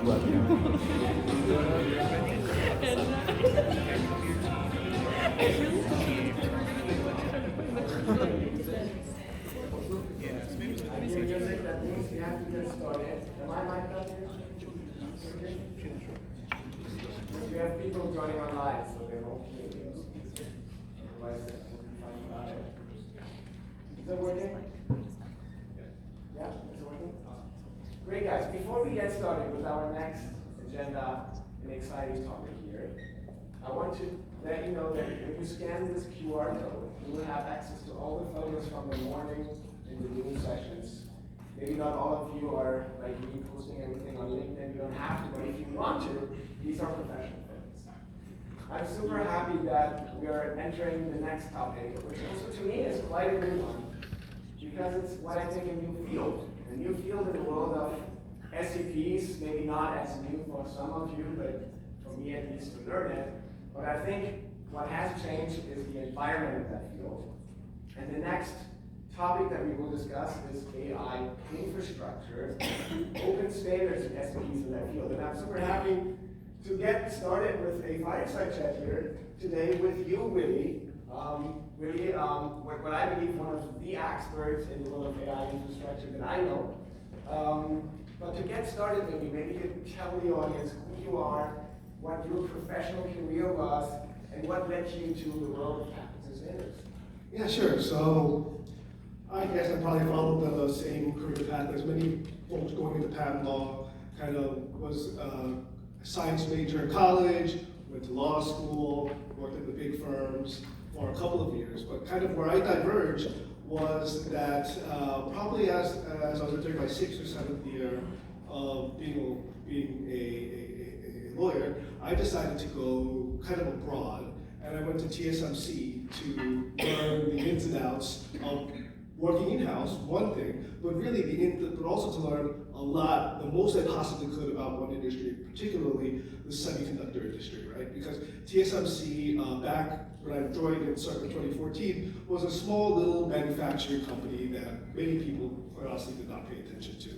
We have people joining online, so they won't hear you. Otherwise, we'll find about it. Is it working? Yeah, is it working? Great, guys. Before we get started with our next agenda and exciting topic here, I want to let you know that if you scan this QR code, you will have access to all the photos from the morning and the noon sessions. Maybe not all of you are like me posting everything on LinkedIn. You don't have to, but if you want to, these are professional photos. I'm super happy that we are entering the next topic, which also to me is quite a new one, because it's what I think a new field. A new field in the world of SEPs, maybe not as new for some of you, but for me at least to learn it. But I think what has changed is the environment of that field. And the next topic that we will discuss is AI infrastructure, open standards and SEPs in that field. And I'm super happy to get started with a fireside chat here today with you, Willie. Willie, what I believe one of the experts in the world of AI infrastructure that I know. But to get started, maybe you can tell the audience who you are, what your professional career was, and what led you to the world of patents and standards. Yeah, sure. So I guess I probably followed the same career path as many folks going into patent law. Kind of was a science major in college, went to law school, worked at the big firms for a couple of years. But kind of where I diverged was that probably as I was entering my 6th or 7th year of being a lawyer, I decided to go kind of abroad, and I went to TSMC to learn the ins and outs of working in-house, one thing, but really but also to learn a lot, the most I possibly could about one industry, particularly the semiconductor industry, right? Because TSMC, back when I joined in circa 2014, was a small little manufacturing company that many people, quite honestly, did not pay attention to.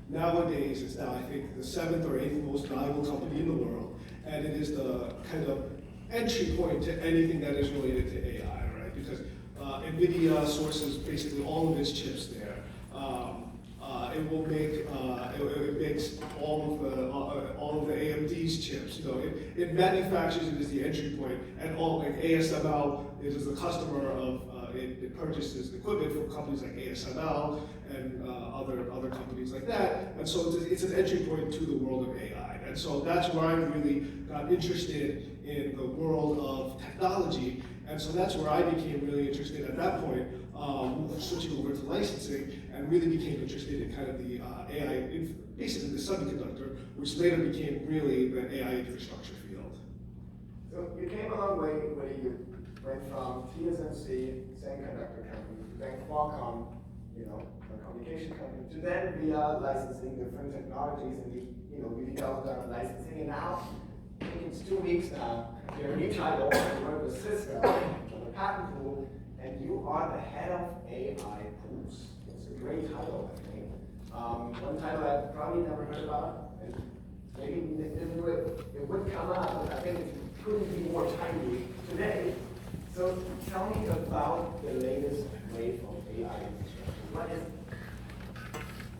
Nowadays, it's now, I think, the 7th or 8th most valuable company in the world, and it is the kind of entry point to anything that is related to AI, right? Because NVIDIA sources basically all of its chips there. It will make it makes all of the AMD's chips. You know, it manufactures it as the entry point, and all like ASML is a customer of it purchases equipment from companies like ASML and other companies like that. And so it's an entry point to the world of AI. And so that's where I really got interested in the world of technology. And so that's where I became really interested at that point, switching over to licensing, and really became interested in kind of the AI, basically the semiconductor, which later became really the AI infrastructure field. So you came a long way where you went from TSMC, semiconductor company, to then Qualcomm, you know, a communication company, to then via licensing different technologies, and we developed our licensing, and now, I think it's 2 weeks now, you have a new title, you work with Cisco, on the patent pool, and you are the head of AI pools. It's a great title, I think. One title I've probably never heard about, and maybe it would come up, but I think it couldn't be more timely today. So tell me about the latest wave of AI infrastructure. What is it?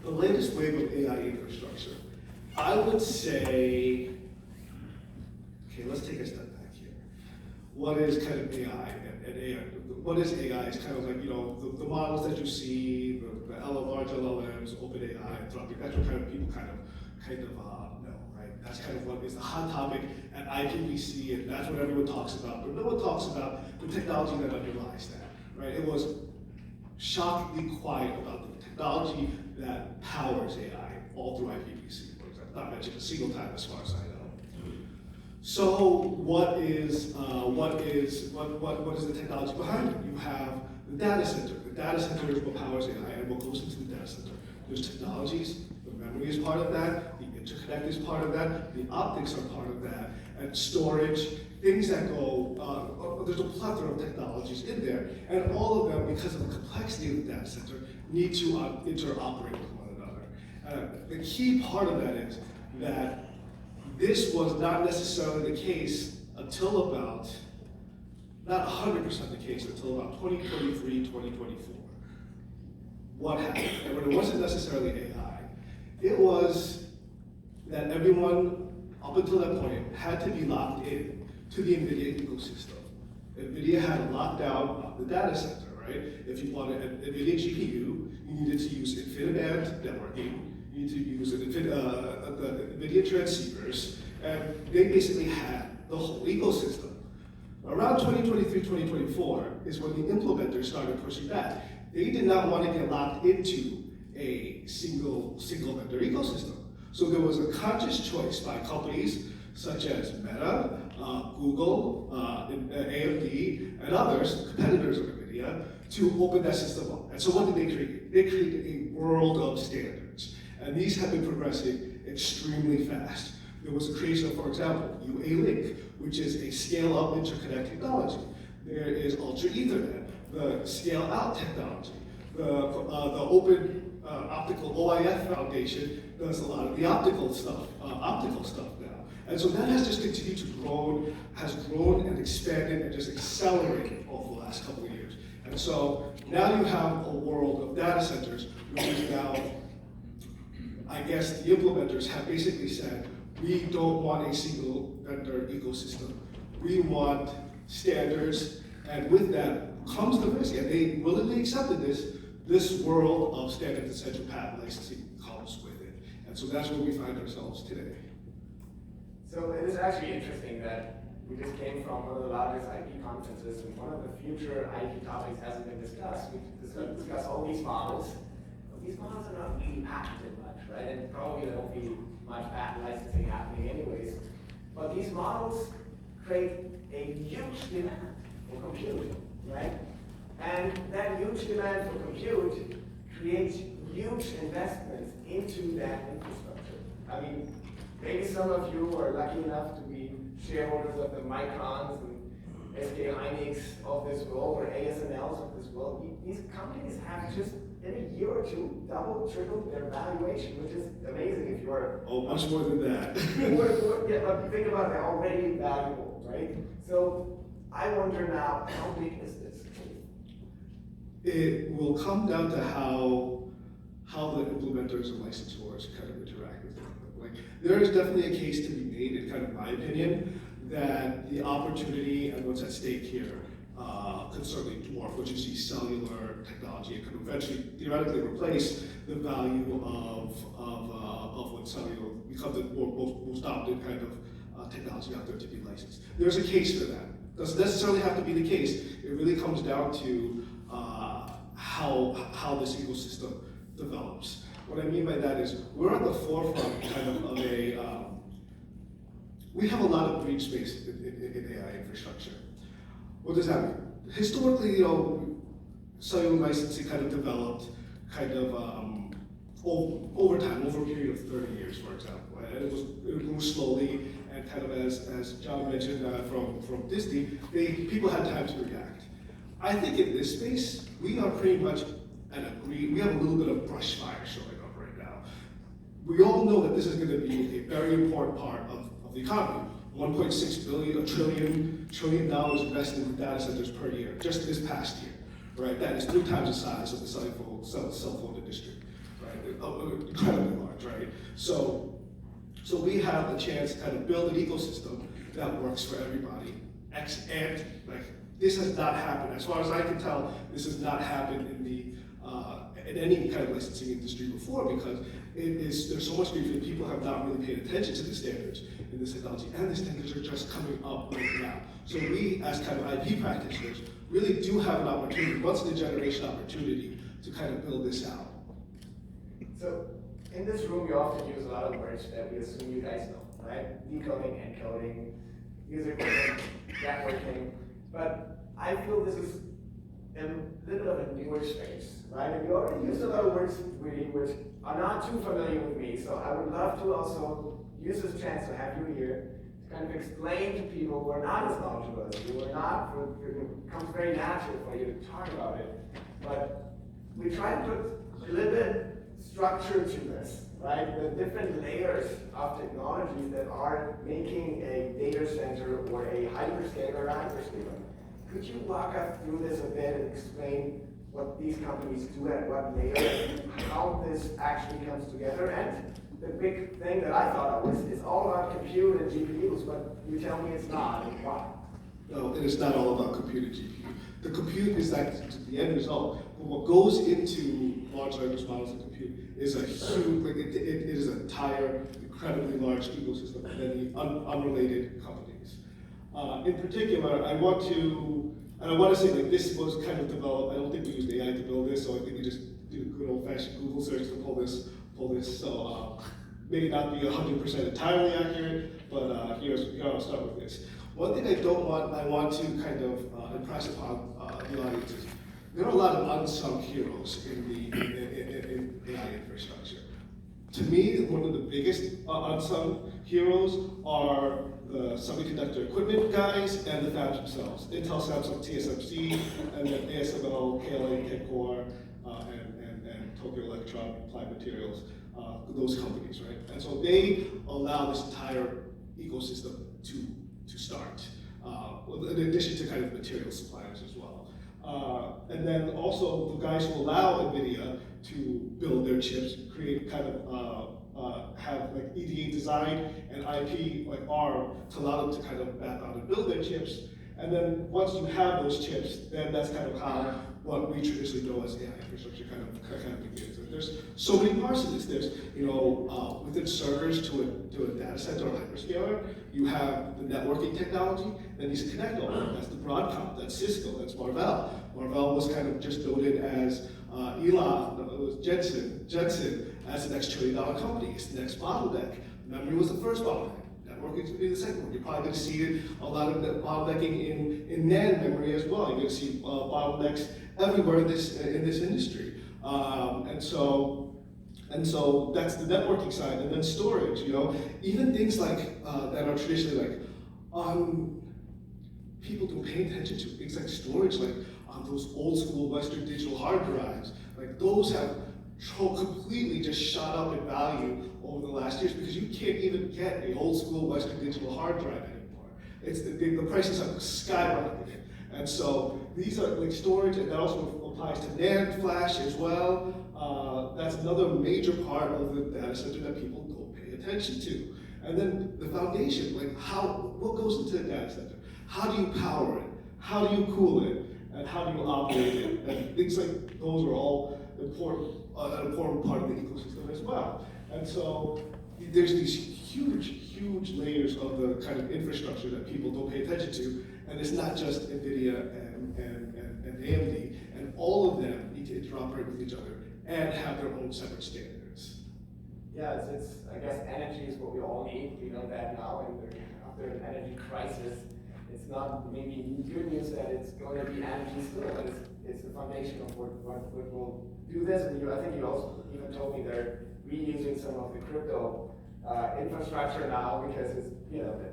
The latest wave of AI infrastructure, I would say, okay, let's take a step back here. What is kind of AI and AI? What is AI? It's kind of like, the models that you see, the large LLMs, OpenAI, Anthropic, that's what kind of people kind of know, right? That's kind of what is the hot topic at IPVC, and that's what everyone talks about. But no one talks about the technology that underlies that, right? It was shockingly quiet about the technology that powers AI all through IPVC, for example. Not mentioned a single time as far as I know. So what is the technology behind it? You have the data center. The data center is what powers AI and what goes into the data center. There's technologies, the memory is part of that, the interconnect is part of that, the optics are part of that, and storage, things that go, there's a plethora of technologies in there, and all of them, because of the complexity of the data center, need to interoperate with one another. The key part of that is that This was not necessarily the case until about, not 100% the case until about 2023, 2024. What happened? And when it wasn't necessarily AI, it was that everyone up until that point had to be locked in to the NVIDIA ecosystem. NVIDIA had a lockdown of the data center, right? If you wanted an NVIDIA GPU, you needed to use InfiniBand networking, you need to use the NVIDIA transceivers, and they basically had the whole ecosystem. Around 2023, 2024 is when the implementers started pushing back. They did not want to get locked into a single vendor ecosystem. So there was a conscious choice by companies such as Meta, Google, AMD, and others, competitors of NVIDIA, to open that system up. And so what did they create? They created a world of standards. And these have been progressing extremely fast. There was the creation of, for example, UA-Link, which is a scale-up interconnect technology. There is Ultra Ethernet, the scale-out technology. The Open Optical OIF Foundation does a lot of the optical stuff now. And so that has just continued to grow, has grown and expanded and just accelerated over the last couple of years. And so now you have a world of data centers, which is now, I guess the implementers have basically said, we don't want a single vendor ecosystem. We want standards, and with that comes the risk, and they willingly accepted this world of standard essential patent licensing comes with it. And so that's where we find ourselves today. So it is actually interesting that we just came from one of the largest IP conferences, and one of the future IP topics hasn't been discussed. We discussed all these models. But these models are not really patented much, right? And probably there won't be much patent licensing happening anyways. But these models create a huge demand for compute, right? And that huge demand for compute creates huge investments into that infrastructure. I mean, maybe some of you are lucky enough to be shareholders of the Microns and SK Hynix of this world, or ASMLs of this world. These companies have just in a year or two doubled, tripled their valuation, which is amazing if you're. Oh, much more than that. Yeah, but think about it, they're already valuable, right? So I wonder now, how big is this? It will come down to how the implementers and licensors kind of interact with it. Like, there is definitely a case to be made, in kind of my opinion, that the opportunity and what's at stake here could certainly dwarf what you see cellular technology. It could eventually theoretically replace the value of what cellular becomes the most dominant kind of technology out there to be licensed. There's a case for that. Doesn't necessarily have to be the case. It really comes down to how this ecosystem develops. What I mean by that is we're at the forefront kind of a, we have a lot of green space in AI infrastructure. What does that mean? Historically, cellular licensing kind of developed kind of over time, over a period of 30 years, for example. And it grew slowly, and kind of as John mentioned from Disney, people had time to react. I think in this space, we are pretty much we have a little bit of brush fire showing up right now. We all know that this is going to be a very important part of the economy. $1.6 billion, $1 trillion invested in data centers per year, just this past year, right? That is 3 times the size of the cell phone industry, right? Incredibly large, right? So we have the chance to kind of build an ecosystem that works for everybody. And like, this has not happened, as far as I can tell, this has not happened in any kind of licensing industry before, because there's so much grief, and people have not really paid attention to the standards in this technology, and the standards are just coming up right now. So we, as kind of IP practitioners, really do have an opportunity, once in a generation opportunity, to kind of build this out. So in this room, we often use a lot of words that we assume you guys know, right? Decoding, encoding, user coding, networking. But I feel this is a little bit of a newer space, right? And you already used a lot of words really which are not too familiar with me, so I would love to also use this chance to have you here to kind of explain to people who are not as knowledgeable as you, it becomes very natural for you to talk about it. But we try to put a little bit structure to this, right? The different layers of technologies that are making a data center or a hyperscaler a hyperscaler. Could you walk us through this a bit and explain what these companies do at what layer, and how this actually comes together? And the big thing that I thought of was it's all about compute and GPUs, but you tell me it's not. Why? No, it is not all about compute and GPU. The compute is like the end result, but what goes into large language models and compute is a huge, like it is an entire incredibly large ecosystem of many unrelated companies. In particular, I want to say like this was kind of developed. I don't think we used AI to build this, so I think we just did a good old-fashioned Google search to pull this. So may not be 100% entirely accurate, but here I'll start with this. One thing I want to kind of impress upon the audience is there are a lot of unsung heroes in AI infrastructure. To me, one of the biggest unsung heroes are the semiconductor equipment guys and the fabs themselves. Intel, Samsung, TSMC, and then ASML, KLA, Tencor, and Tokyo Electron, Applied Materials, those companies, right? And so they allow this entire ecosystem to start, in addition to kind of material suppliers as well. And then also the guys who allow NVIDIA to build their chips, create kind of, have like EDA design and IP like ARM to allow them to kind of map out and build their chips. And then once you have those chips, then that's kind of how what we traditionally know as AI infrastructure kind of begins. And there's so many parts of this. There's, within servers to a data center or hyperscaler, you have the networking technology that needs to connect all of them. That's the Broadcom, that's Cisco, that's Marvell. Marvell was kind of just noted as Jensen as the next trillion-dollar company. It's the next bottleneck. Memory was the first bottleneck. Networking is going to be the second one. You're probably going to see a lot of bottlenecking in NAND memory as well. You're going to see bottlenecks everywhere in this industry. And so that's the networking side. And then storage, even things like that are traditionally like people don't pay attention to, things like storage, like those old school Western Digital hard drives, like those have completely just shot up in value over the last years because you can't even get an old school Western Digital hard drive anymore. It's the prices have skyrocketed. And so these are like storage, and that also applies to NAND flash as well. That's another major part of the data center that people don't pay attention to. And then the foundation, like what goes into the data center? How do you power it? How do you cool it? And how do you operate it? And things like those are all an important part of the ecosystem as well. And so there's these huge layers of the kind of infrastructure that people don't pay attention to, and it's not just NVIDIA and AMD, and all of them need to interoperate with each other and have their own separate standards. Yeah, I guess energy is what we all need. We know that now, and after an energy crisis, it's not maybe good news that it's going to be energy still, but it's the foundation of what will do this. And I think you also even told me they're reusing some of the crypto infrastructure now because it's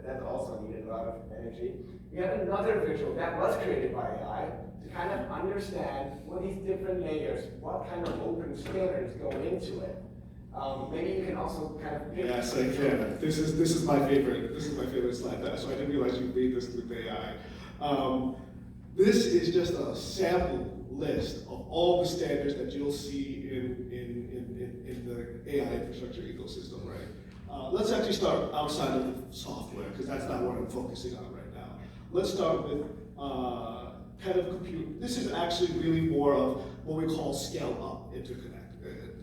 that also needed a lot of energy. We have another visual that was created by AI to kind of understand what these different layers, what kind of open standards go into it. Maybe you can also kind of pick. Yes, I can. This is my favorite. This is my favorite slide. So I didn't realize you made this with AI. This is just a sample list of all the standards that you'll see in the AI infrastructure ecosystem, right? Let's actually start outside of the software, because that's not what I'm focusing on right now. Let's start with kind of compute. This is actually really more of what we call scale-up interconnect.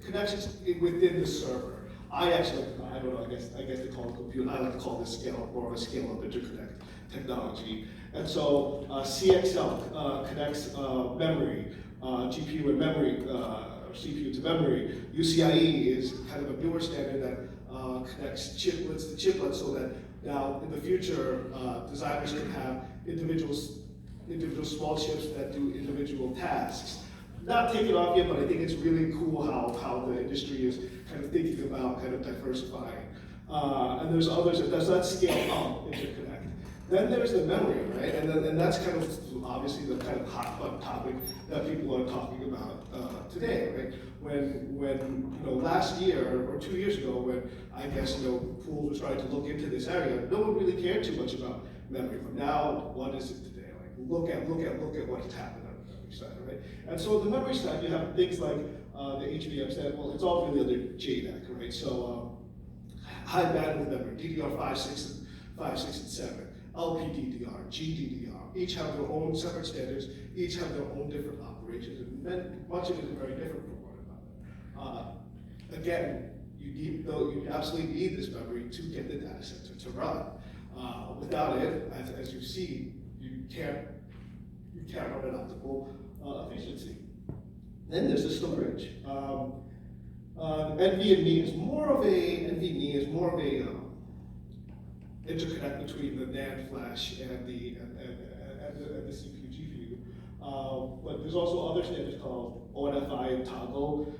Connections within the server. I don't know, I guess they call it compute. I like to call this more of a scale-up interconnect technology. And so CXL connects memory, GPU and memory, CPU to memory. UCIe is kind of a newer standard that connects chiplets to chiplets, so that now in the future, designers can have individual small chips that do individual tasks. Not taken off yet, but I think it's really cool how the industry is kind of thinking about kind of diversifying. And there's others that does not scale up interconnect. Then there's the memory, right? And that's kind of obviously the kind of hot button topic that people are talking about today, right? When last year or 2 years ago, when I guess pools were starting to look into this area, no one really cared too much about memory. But now, what is it today? Like look at what's happened on the memory side, right? And so on the memory side, you have things like the HBM standard. Well, it's all really under JDAC, right? So high bandwidth memory, DDR5, 6, and 7. LPDDR, GDDR, each have their own separate standards, each have their own different operations, and then much of it is very different from one another. Again, you absolutely need this memory to get the data center to run. Without it, as you see, you can't run an optimal efficiency. Then there's the storage. NVMe is more of a interconnect between the NAND flash and the CPU GPU. But there's also other standards called ONFI and Toggle.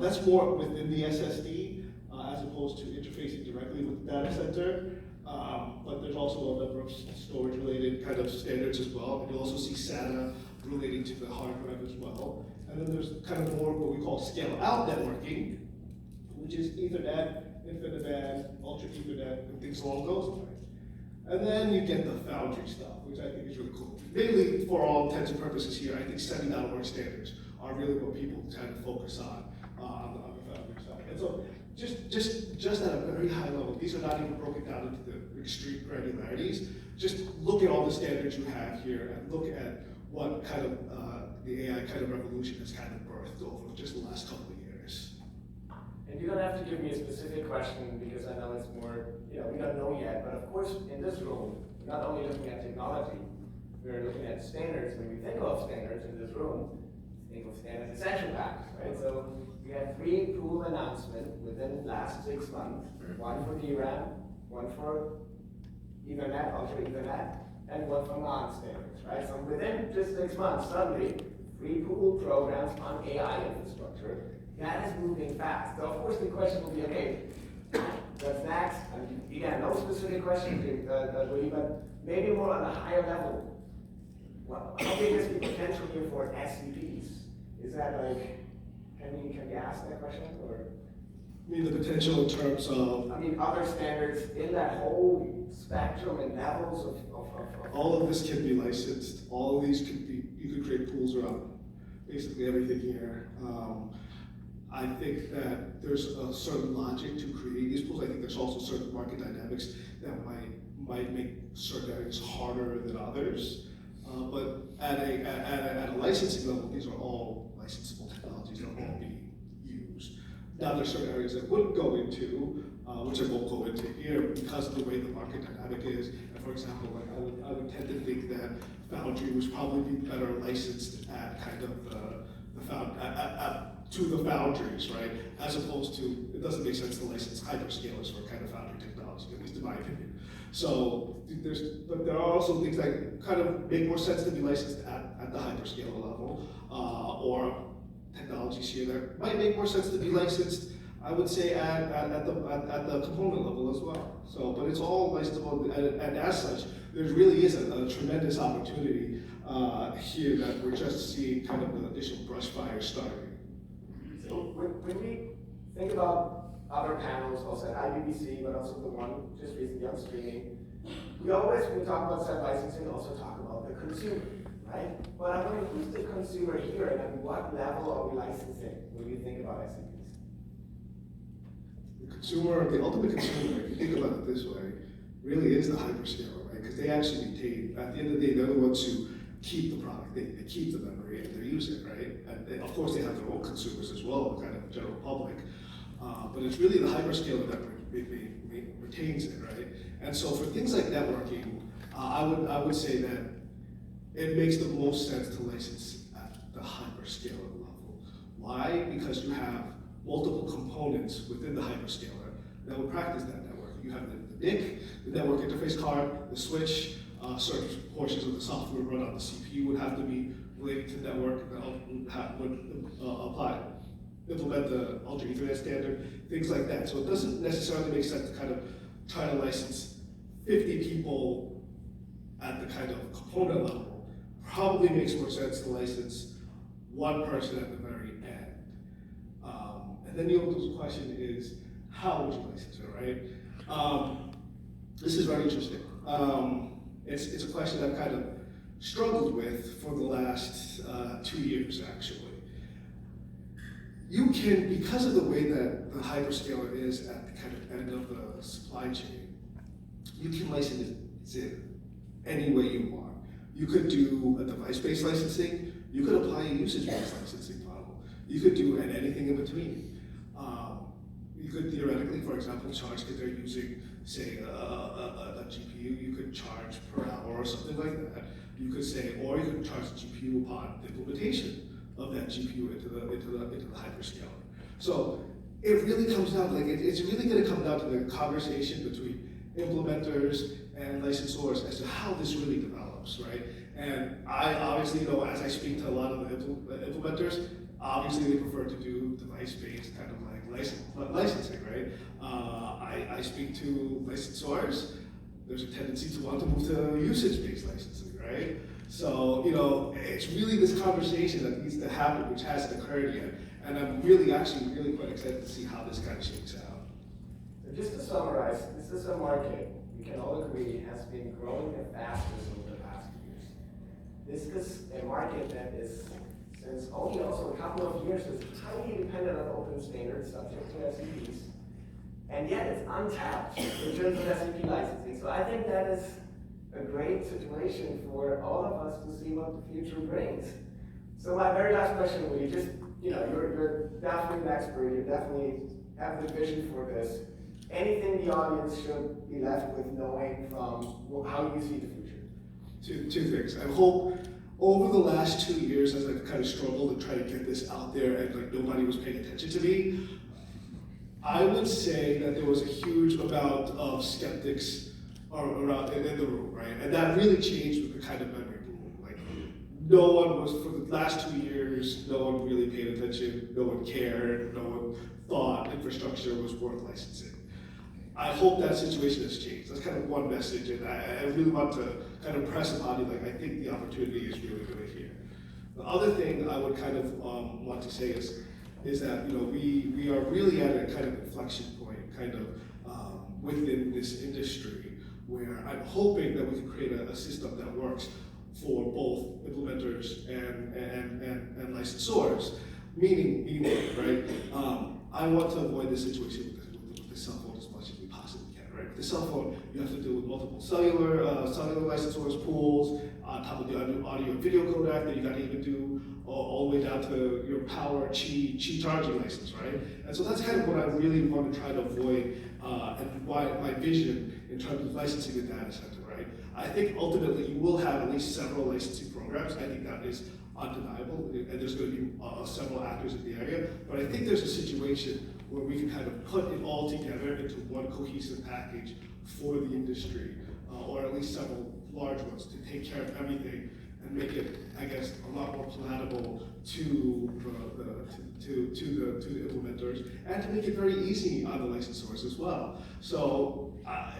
That's more within the SSD as opposed to interfacing directly with the data center. But there's also a number of storage-related kind of standards as well. And you'll also see SATA relating to the hard drive as well. And then there's kind of more what we call scale-out networking, which is Ethernet, InfiniBand, Ultra Ethernet, and things along those lines. And then you get the foundry stuff, which I think is really cool. Mainly, for all intents and purposes here, I think semi-network standards are really what people kind of focus on the foundry side. And so, just at a very high level, these are not even broken down into the extreme granularities. Just look at all the standards you have here, and look at what kind of the AI kind of revolution has kind of birthed over just the last couple of years. And you don't have to give me a specific question because I know it's more, we don't know yet. But of course, in this room, we're not only looking at technology, we're looking at standards. When we think of standards in this room, think of standard essential packs, right? So we had 3 pool announcements within the last 6 months. One for DRAM, one for Ethernet, Ultra Ethernet, and one for non-standards, right? So within just 6 months, suddenly, 3 pool programs on AI infrastructure. That is moving fast. So of course the question will be, okay, what's next? And again, no specific question, Louis, but maybe more on a higher level. How big is the potential here for SEPs? Is that like, can we ask that question? Or? I mean, the potential in terms of? I mean, other standards in that whole spectrum and levels of all of this can be licensed. All of these you could create pools around basically everything here. I think that there's a certain logic to creating these pools. I think there's also certain market dynamics that might make certain areas harder than others. But at a licensing level, these are all licensable technologies that will all be used. Now there's certain areas that wouldn't go into, which I won't go into here because of the way the market dynamic is. And for example, like I would tend to think that Foundry would probably be better licensed at kind of to the foundries, right? As opposed to, it doesn't make sense to license hyperscalers for kind of foundry technology, at least in my opinion. So but there are also things that kind of make more sense to be licensed at the hyperscaler level, or technologies here that might make more sense to be licensed, I would say, at the component level as well. So, but it's all licensable, and as such, there really is a tremendous opportunity here that we're just seeing kind of an additional brush fire starting. So when we think about other panels, also at IBBC, but also the one just recently on streaming, we always, when we talk about SEP licensing, also talk about the consumer, right? But I wonder, who's the consumer here, and at what level are we licensing when we think about SEPs? The consumer, the ultimate consumer, if you think about it this way, really is the hyperscaler, right? Because they actually maintain, at the end of the day, they're the ones who keep the product, they keep the memory and they use it, right? And of course they have their own consumers as well, the kind of general public. But it's really the hyperscaler that retains it, right? And so for things like networking, I would say that it makes the most sense to license at the hyperscaler level. Why? Because you have multiple components within the hyperscaler that will practice that network. You have the NIC, the network interface card, the switch, certain portions of the software run on the CPU would have to be related to network that would implement the Ultra Ethernet standard, things like that. So it doesn't necessarily make sense to kind of try to license 50 people at the kind of component level, probably makes more sense to license one person at the very end. And then the other question is, how would you license it, right? This is very interesting. It's a question I've kind of struggled with for the last 2 years, actually. You can, because of the way that the hyperscaler is at the kind of end of the supply chain, you can license it any way you want. You could do a device-based licensing, you could apply a usage-based licensing model, you could do anything in between. You could theoretically, for example, charge because they're using, say, a GPU, you could charge per hour or something like that. You could say, or you could charge the GPU upon the implementation of that GPU into the hyperscaler. So it really comes down, like it's really going to come down to the conversation between implementers and licensors as to how this really develops, right? And I obviously know, as I speak to a lot of the implementers, obviously they prefer to do device-based kind of like licensing, right? I speak to licensors, there's a tendency to want to move to usage-based licensing, right? So, you know, it's really this conversation that needs to happen, which hasn't occurred yet. And I'm really quite excited to see how this kind of shakes out. So just to summarize, this is a market we can all agree has been growing the fastest over the past years. This is a market that is, since only also a couple of years, is highly dependent on open standards subject to SEPs. And yet it's untapped in terms of SEP licensing. So I think that is a great situation for all of us to see what the future brings. So my very last question, Woody, just, you know, you're definitely an expert, you definitely have the vision for this. Anything the audience should be left with knowing from how you see the future? Two things. I hope over the last 2 years, as I've kind of struggled to try to get this out there and like nobody was paying attention to me, I would say that there was a huge amount of skeptics around in the room, right? And that really changed with the kind of memory boom. Like, no one was, for the last 2 years, no one really paid attention, no one cared, no one thought infrastructure was worth licensing. I hope that situation has changed. That's kind of one message, and I really want to kind of press upon you, like, I think the opportunity is really good here. The other thing I would kind of want to say is that, you know, we are really at a kind of inflection point, kind of within this industry, where I'm hoping that we can create a system that works for both implementers and licensors, meaning right? I want to avoid this situation with the cell phone as much as we possibly can, right? With the cell phone, you have to deal with multiple cellular licensors, pools, on top of the audio and video codec that you got to even do all the way down to your power Qi charging license, right? And so that's kind of what I really want to try to avoid, and why my vision in terms of licensing a data center, right? I think ultimately you will have at least several licensing programs. I think that is undeniable, and there's going to be several actors in the area. But I think there's a situation where we can kind of put it all together into one cohesive package for the industry, or at least several large ones to take care of everything and make it, I guess, a lot more palatable to the implementers, and to make it very easy on the licensors as well. So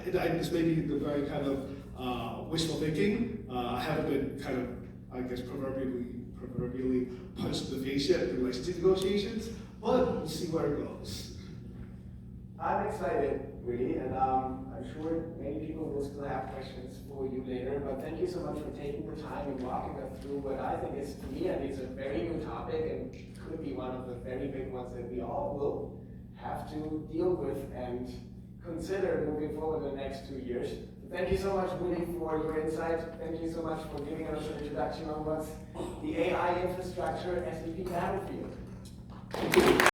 this may be the very kind of wishful thinking. I haven't been kind of, I guess, proverbially punched in the face yet in licensing negotiations, but we'll see where it goes. I'm excited, really, and I'm sure many people will still have questions for you later, but thank you so much for taking the time and walking us through what I think is, to me, I think it's a very new topic and could be one of the very big ones that we all will have to deal with and consider moving forward in the next 2 years. Thank you so much, Woody, for your insight. Thank you so much for giving us an introduction on what's the AI infrastructure SEP battlefield.